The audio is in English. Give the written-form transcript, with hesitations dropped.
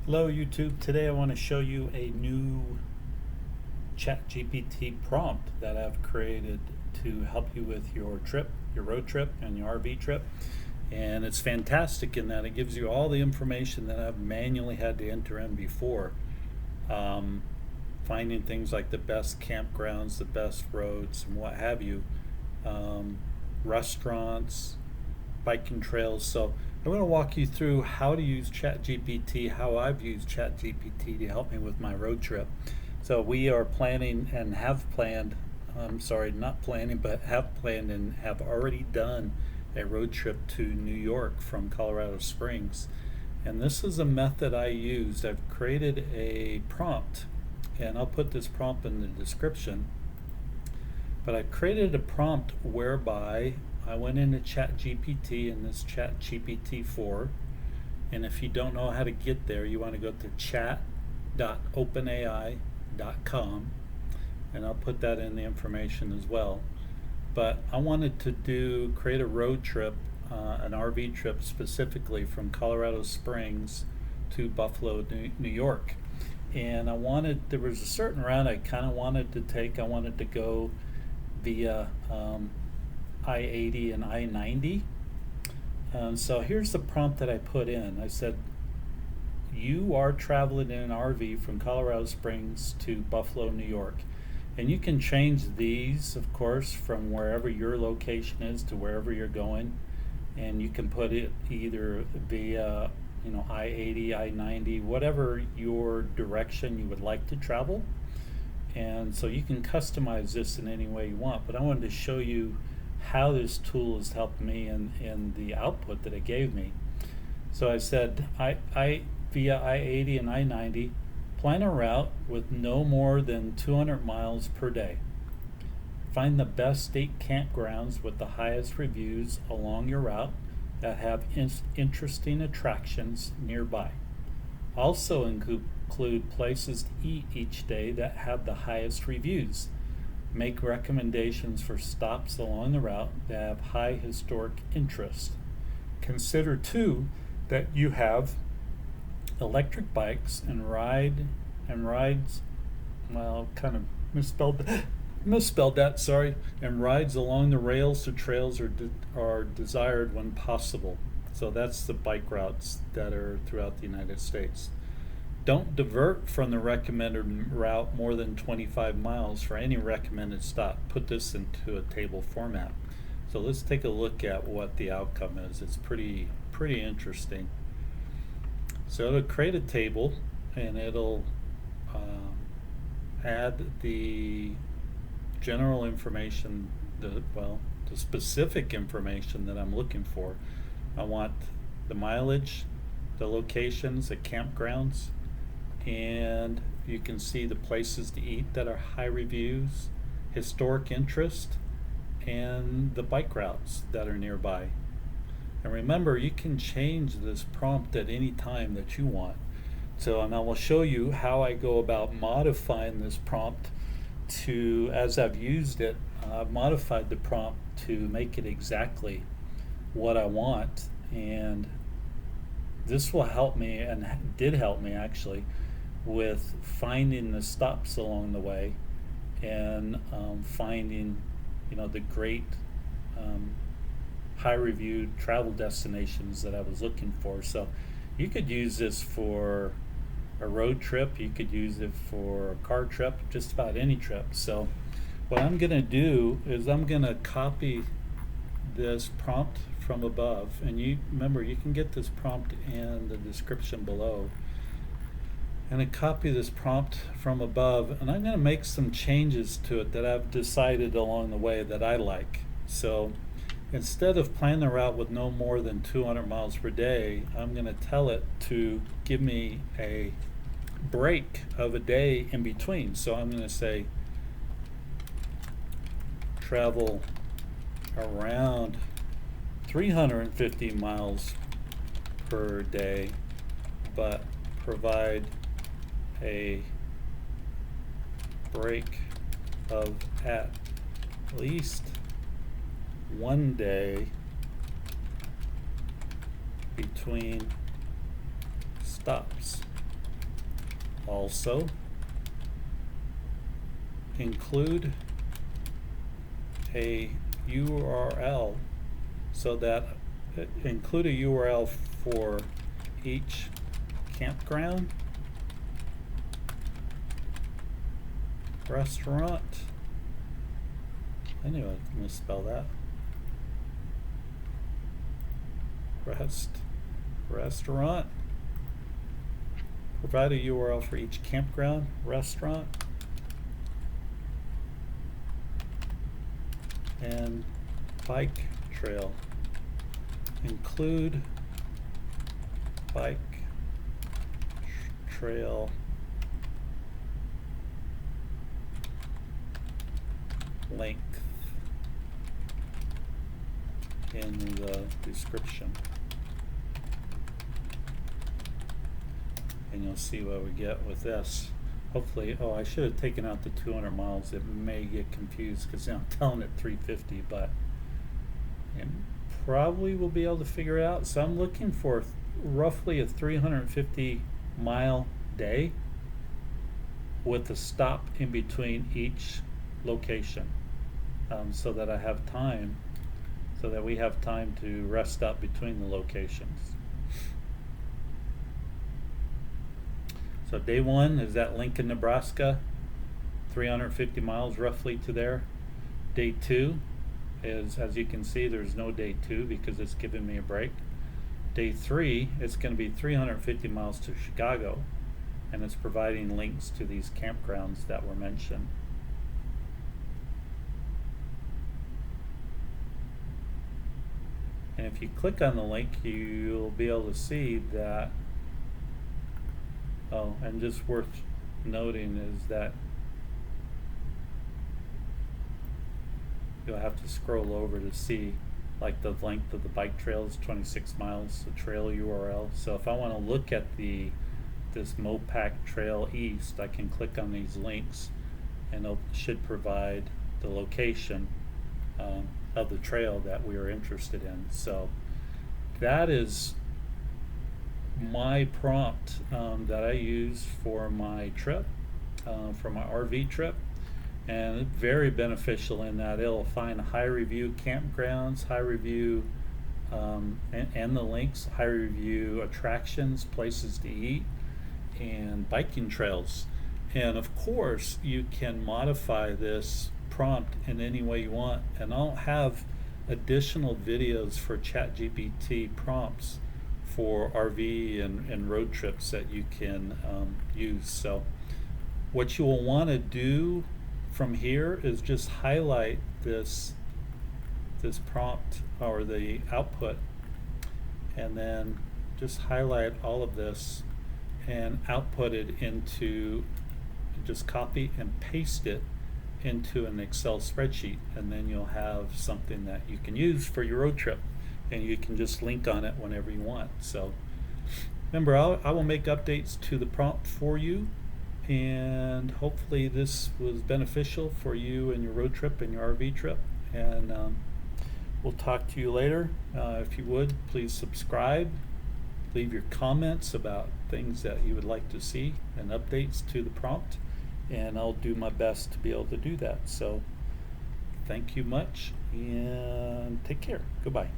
Hello YouTube. Today I want to show you a new ChatGPT prompt that I've created to help you with your trip, your road trip and your RV trip. And it's fantastic in that it gives you all the information that I've manually had to enter in before. Finding things like the best campgrounds, the best roads and what have you, restaurants, biking trails. So I'm going to walk you through how to use ChatGPT, how I've used ChatGPT to help me with my road trip. So we are planning and have planned, I'm sorry, not planning, but have planned and have already done a road trip to New York from Colorado Springs. And this is a method I used. I've created a prompt, and I'll put this prompt in the description. But I created a prompt whereby I went into ChatGPT in this ChatGPT 4, and if you don't know how to get there, you want to go to chat.openai.com, and I'll put that in the information as well. But I wanted to create a road trip, an RV trip specifically from Colorado Springs to Buffalo, New York. And there was a certain route I kind of wanted to take. I wanted to go via I-80 and I-90. So here's the prompt that I put in. I said, you are traveling in an RV from Colorado Springs to Buffalo, New York. And you can change these, of course, from wherever your location is to wherever you're going. And you can put it either via I-80, I-90, whatever your direction you would like to travel. And so you can customize this in any way you want. But I wanted to show you how this tool has helped me in the output that it gave me. So I said, via I-80 and I-90, plan a route with no more than 200 miles per day. Find the best state campgrounds with the highest reviews along your route that have interesting attractions nearby. Also include places to eat each day that have the highest reviews. Make recommendations for stops along the route that have high historic interest. Consider too that you have electric bikes and rides, well, kind of misspelled that, sorry, and rides along the rails to trails are desired when possible. So that's the bike routes that are throughout the United States. Don't divert from the recommended route more than 25 miles for any recommended stop. Put this into a table format. So let's take a look at what the outcome is. It's pretty interesting. So it'll create a table, and it'll add the general information, the specific information that I'm looking for. I want the mileage, the locations, the campgrounds, and you can see the places to eat that are high reviews, historic interest, and the bike routes that are nearby. And remember, you can change this prompt at any time that you want. So, and I will show you how I go about modifying this prompt to, as I've used it, I've modified the prompt to make it exactly what I want. And this will help me, and did help me actually, with finding the stops along the way and finding the great high reviewed travel destinations that I was looking for. So you could use this for a road trip, you could use it for a car trip, just about any trip. So what I'm going to do is I'm going to copy this prompt from above, and you remember you can get this prompt in the description below. And I copy this prompt from above, and I'm going to make some changes to it that I've decided along the way that I like. So instead of plan the route with no more than 200 miles per day, I'm going to tell it to give me a break of a day in between. So I'm going to say travel around 350 miles per day, but provide a break of at least one day between stops. also include a URL, so that include a URL for each campground, restaurant. I knew I'd misspell that. Restaurant. Provide a URL for each campground, restaurant, and bike trail. Include bike trail length in the description. And you'll see what we get with this. Hopefully, I should have taken out the 200 miles. It may get confused because I'm telling it 350, but and probably will be able to figure it out. So I'm looking for roughly a 350 mile day with a stop in between each location, so that I have time, so that we have time to rest up between the locations. So day one is at Lincoln, Nebraska, 350 miles roughly to there. Day two is, as you can see, there's no day two because it's giving me a break. Day three, it's going to be 350 miles to Chicago, and it's providing links to these campgrounds that were mentioned. And if you click on the link, you'll be able to see that. And just worth noting is that you'll have to scroll over to see, like, the length of the bike trail is 26 miles, the trail URL. So if I want to look at this Mopac Trail East, I can click on these links, and it should provide the location of the trail that we are interested in. So that is my prompt that I use for my trip, for my RV trip, and very beneficial in that it'll find high review campgrounds, high review and the links, high review attractions, places to eat, and biking trails. And of course you can modify this prompt in any way you want, and I'll have additional videos for ChatGPT prompts for RV and road trips that you can use. So what you will want to do from here is just highlight this prompt or the output, and then just highlight all of this and output it into, just copy and paste it into an Excel spreadsheet, and then you'll have something that you can use for your road trip, and you can just link on it whenever you want. So remember, I will make updates to the prompt for you, and hopefully this was beneficial for you and your road trip and your RV trip. And we'll talk to you later. If you would, please subscribe, leave your comments about things that you would like to see and updates to the prompt, and I'll do my best to be able to do that. So thank you much, and take care. Goodbye.